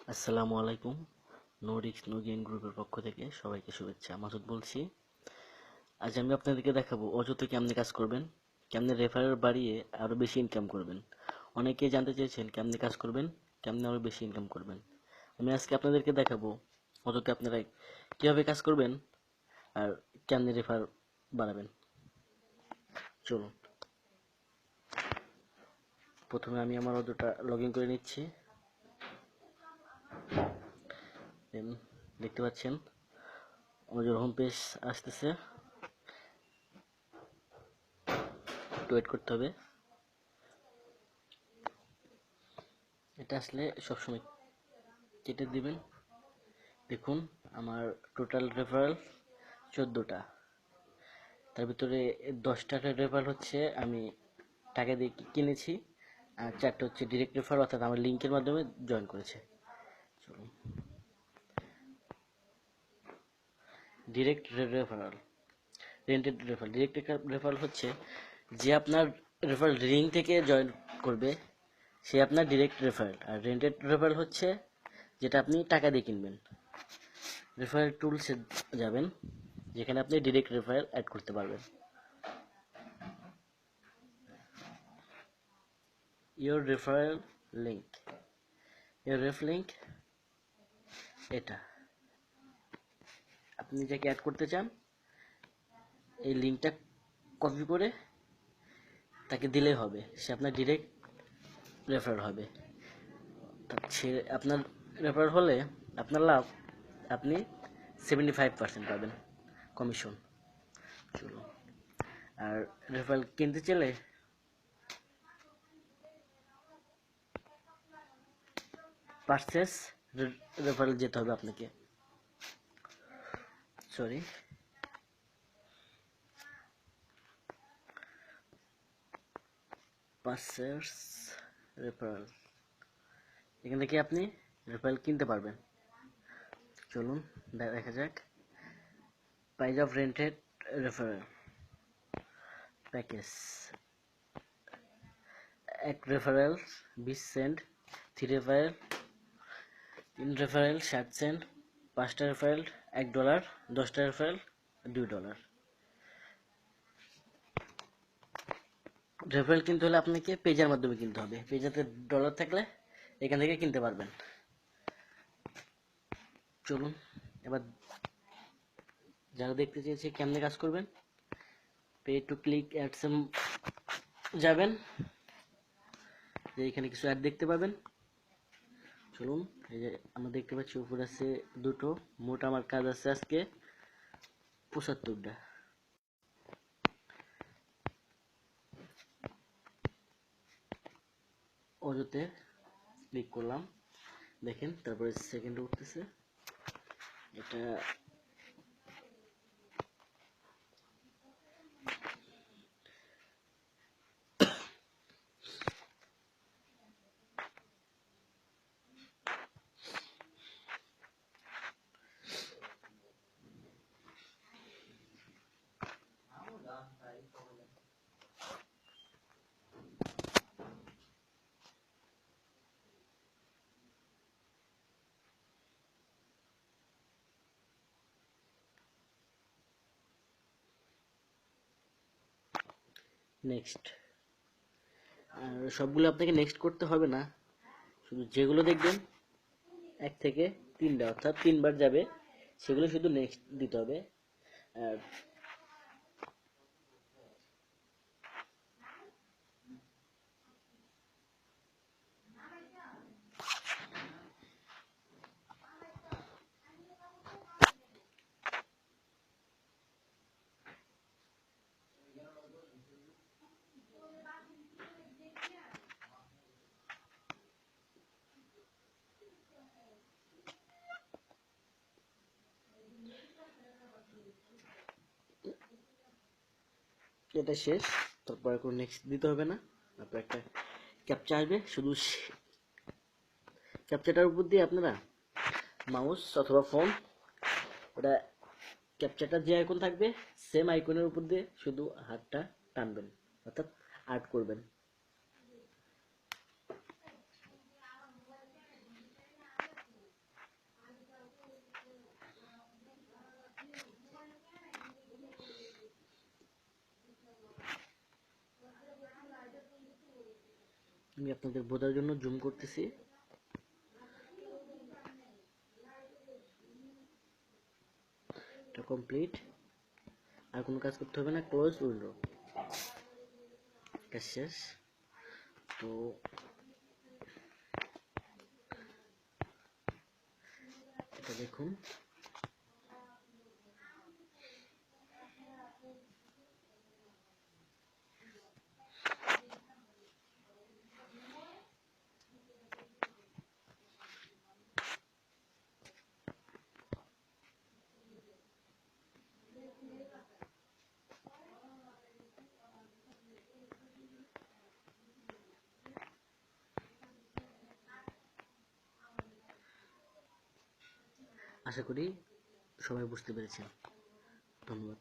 আসসালামু আলাইকুম। No risk no gain গ্রুপের পক্ষ থেকে সবাইকে শুভেচ্ছা। মাসুদ বলছি। আজ আমি আপনাদেরকে দেখাবো অযথা কেমনে কাজ করবেন, কেমনে রেফারেল বাড়িয়ে আরো বেশি ইনকাম করবেন। অনেকেই জানতে চেয়েছেন কেমনে কাজ করবেন, কেমনে আরো বেশি ইনকাম করবেন। আমি আজকে আপনাদেরকে দেখাবো অযথা আপনারা কিভাবে কাজ করবেন আর কেমনে রেফার বাড়াবেন। চলুন, প্রথমে আমি আমার অযথা লগ ইন করে নিচ্ছি। দেখতে পাচ্ছেন অজর হোম পেজ আসতেছে, একটু ওয়েট করতে হবে। এটা আসলে সবসময় কেটে দিবেন। দেখুন আমার টোটাল রেফারেল 14টা, তার ভিতরে 10টা রেফারেল হচ্ছে আমি টাকা দিয়ে কিনেছি, আর 4টা হচ্ছে ডিরেক্ট রেফারেল, অর্থাৎ আমার লিঙ্কের মাধ্যমে জয়েন করেছে। চলুন, direct referral, rented referral. Direct referral হচ্ছে যে আপনার রেফারেল লিঙ্ক থেকে জয়েন করবে সে আপনার ডিরেক্ট রেফারেল, আর রেন্টেড রেফারেল হচ্ছে যেটা আপনি টাকা দিয়ে কিনবেন। রেফারেল টুলসে যাবেন, যেখানে আপনি ডিরেক্ট রেফারেল অ্যাড করতে পারবেন। Your referral link, your ref link, এটা আপনি যাকে অ্যাড করতে চান এই লিঙ্কটা কপি করে তাকে দিলেই হবে, সে আপনার ডিরেক্ট রেফারেল হবে। সে আপনার রেফারেল হলে আপনার লাভ, আপনি 75% পাবেন কমিশন। চলো, আর রেফারেল কিনতে চাইলে পারচেস রেফারেল যেতে হবে আপনাকে। সরি, পারচেস রেফারেল, এখান থেকে আপনি রেফারেল কিনতে পারবেন। চলুন দেখা যাক। Price of rented referral package, এক referral 20 cent, 3 referral 3 referral 60 cent, 5টা রেফারেল $1, 10টা রেফারেল $2। রেফারেল কিনতে হলে আপনাকে পেজের মাধ্যমে কিনতে হবে। পেজেতে ডলার থাকলে এখান থেকে কিনতে পারবেন। চলুন এবার যারা দেখতে চেয়েছে কেমনে কাজ করবেন, পে টু ক্লিক অ্যাডসে যাবেন, যে এখানে কিছু অ্যাড দেখতে পাবেন। চলুন, এই যে আমরা দেখতে পাচ্ছি উপরে আছে দুটো, মোট আমার কাজ আছে আজকে 75টা। অজতে ক্লিক করলাম, দেখেন তারপরে সেকেন্ড উঠতেছে। এটা নেক্সট, আর সবগুলো আপনাকে নেক্সট করতে হবে না, শুধু যেগুলো দেখবেন 1 থেকে 3টা অর্থাৎ 3বার যাবে সেগুলো শুধু নেক্সট দিতে হবে। আর এটা শেষ, তারপরে কোনো নেক্সট দিতে হবে না। তারপর একটা ক্যাপচা আসবে, শুধু ক্যাপচাটার উপর দিয়ে আপনারা মাউস অথবা ফোন, ওটা ক্যাপচাটার যে আইকন থাকবে সেম আইকনের উপর দিয়ে শুধু হাতটা টানবেন, অর্থাৎ আর্ট করবেন। আমি আপনাদের বোঝার জন্য জুম করতেছি। এটা কমপ্লিট, আর কোনো কাজ করতে হবে না। ক্লোজ উইন্ডো, কাজ শেষ। তো এটা দেখুন, আশা করি সবাই বুঝতে পেরেছেন। ধন্যবাদ।